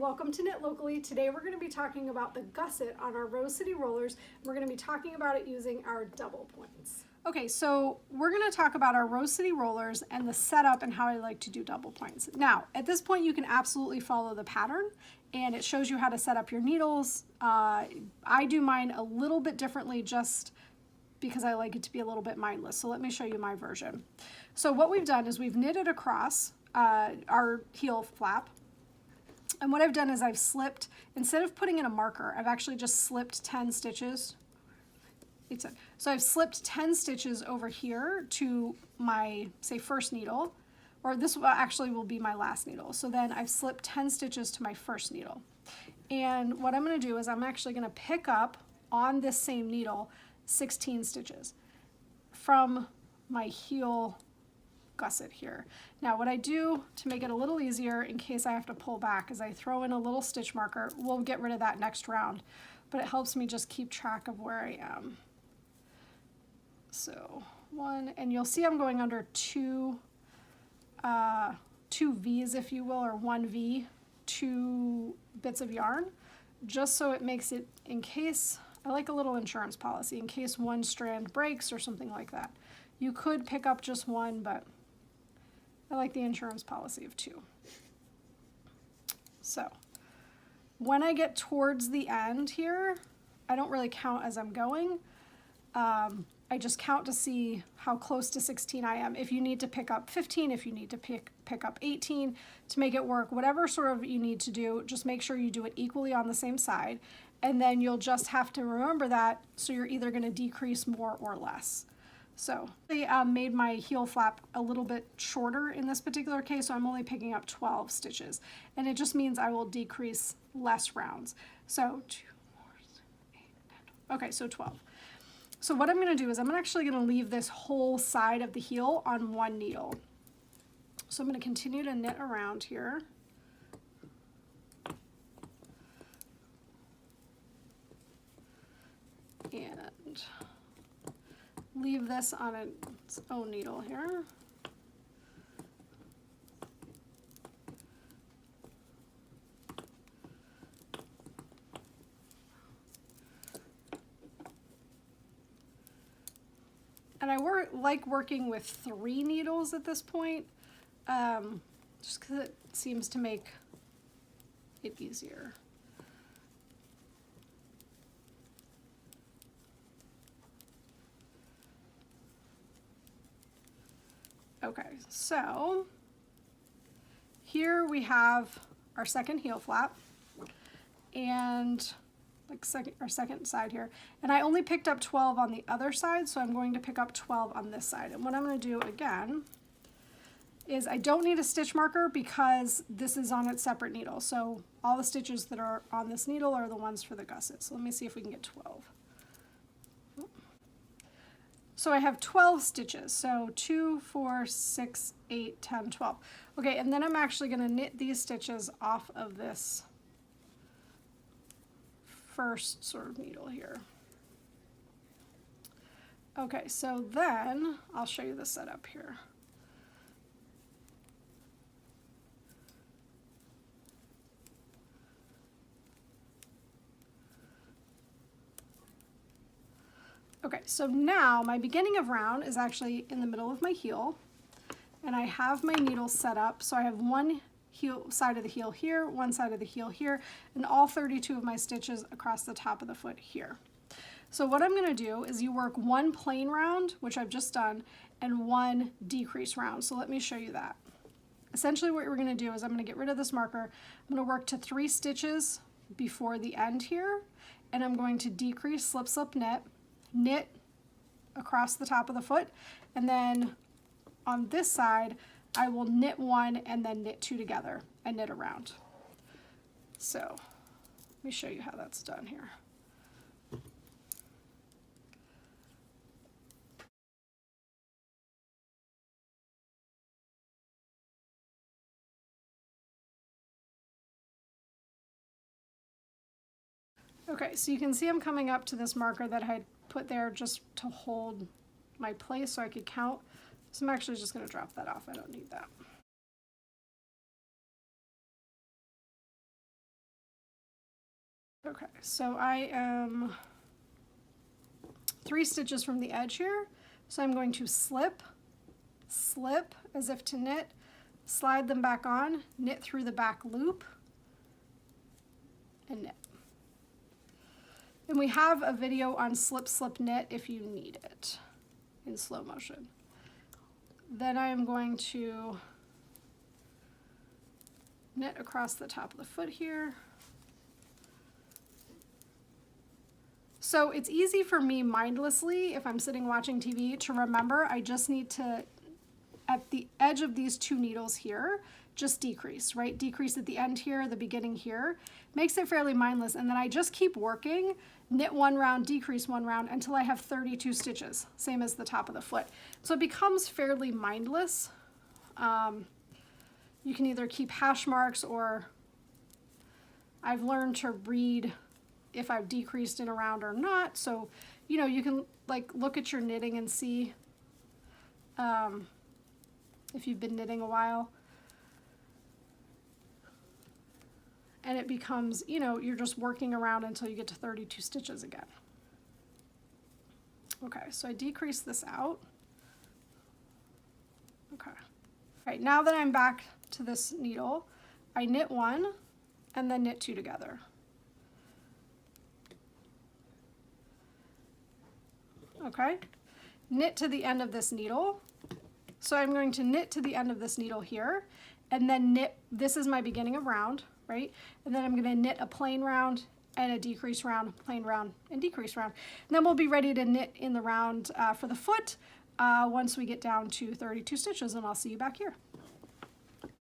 welcome to Knit Locally. Today we're going to be talking about the gusset on our Rose City Rollers. We're going to be talking about it using our double points. Okay, so we're going to talk about our Rose City Rollers and the setup and how I like to do double points. Now, at this point you can absolutely follow the pattern and it shows you how to set up your needles. I do mine a little bit differently just because I like it to be a little bit mindless. So let me show you my version. So what we've done is we've knitted across our heel flap. And what I've done is I've slipped, instead of putting in a marker, I've actually just slipped 10 stitches. So I've slipped 10 stitches over here to my, say, first needle, or this actually will be my last needle. So then I've slipped 10 stitches to my first needle. And what I'm going to do is I'm actually going to pick up on this same needle 16 stitches from my heel gusset here. Now what I do to make it a little easier in case I have to pull back is I throw in a little stitch marker. We'll get rid of that next round, but it helps me just keep track of where I am. So one, and you'll see I'm going under two V's, if you will, or one V, 2 bits of yarn, just so it makes it, in case, I like a little insurance policy, in case one strand breaks or something like that. You could pick up just one, but I like the insurance policy of 2. So when I get towards the end here, I don't really count as I'm going. I just count to see how close to 16 I am. If you need to pick up 15, if you need to pick up 18 to make it work, whatever sort of you need to do, just make sure you do it equally on the same side. And then you'll just have to remember that, so you're either going to decrease more or less. So I made my heel flap a little bit shorter in this particular case, so I'm only picking up 12 stitches. And it just means I will decrease less rounds. So 2, 4, 6, 8, 10, okay, so 12. So what I'm going to do is I'm actually going to leave this whole side of the heel on one needle. So I'm going to continue to knit around here. And leave this on its own needle here. And I like working with 3 needles at this point, just because it seems to make it easier. Okay, so here we have our second heel flap and our second side here. And I only picked up 12 on the other side, so I'm going to pick up 12 on this side. And what I'm going to do again is I don't need a stitch marker because this is on its separate needle. So all the stitches that are on this needle are the ones for the gusset. So let me see if we can get 12. So I have 12 stitches, so 2, 4, 6, 8, 10, 12. Okay, and then I'm actually going to knit these stitches off of this first sort of needle here. Okay, so then I'll show you the setup here. Okay, so now my beginning of round is actually in the middle of my heel, and I have my needles set up. So I have one side of the heel here, one side of the heel here, and all 32 of my stitches across the top of the foot here. So what I'm going to do is you work one plain round, which I've just done, and one decrease round. So let me show you that. Essentially what we're going to do is I'm going to get rid of this marker. I'm going to work to 3 stitches before the end here, and I'm going to decrease, slip, slip, knit across the top of the foot, and then on this side I will knit 1 and then knit 2 together and knit around. So let me show you how that's done here. Okay, so you can see I'm coming up to this marker that I had put there just to hold my place so I could count. So I'm actually just going to drop that off. I don't need that. Okay, so I am 3 stitches from the edge here. So I'm going to slip, slip as if to knit, slide them back on, knit through the back loop, and knit. And we have a video on slip, slip, knit if you need it in slow motion. Then I am going to knit across the top of the foot here. So it's easy for me mindlessly, if I'm sitting watching TV, to remember I just need to, at the edge of these 2 needles here, just decrease, right? Decrease at the end here, the beginning here. Makes it fairly mindless, and then I just keep working, knit 1 round, decrease 1 round until I have 32 stitches, same as the top of the foot. So it becomes fairly mindless. You can either keep hash marks, or I've learned to read if I've decreased in a round or not. So, you know, you can like look at your knitting and see if you've been knitting a while. And it becomes, you know, you're just working around until you get to 32 stitches again. Okay, so I decrease this out. Okay. All right, now that I'm back to this needle, I knit 1 and then knit 2 together. Okay, knit to the end of this needle. So I'm going to knit to the end of this needle here, and then knit, this is my beginning of round, right? And then I'm going to knit a plain round and a decrease round, plain round and decrease round. And then we'll be ready to knit in the round for the foot once we get down to 32 stitches, and I'll see you back here.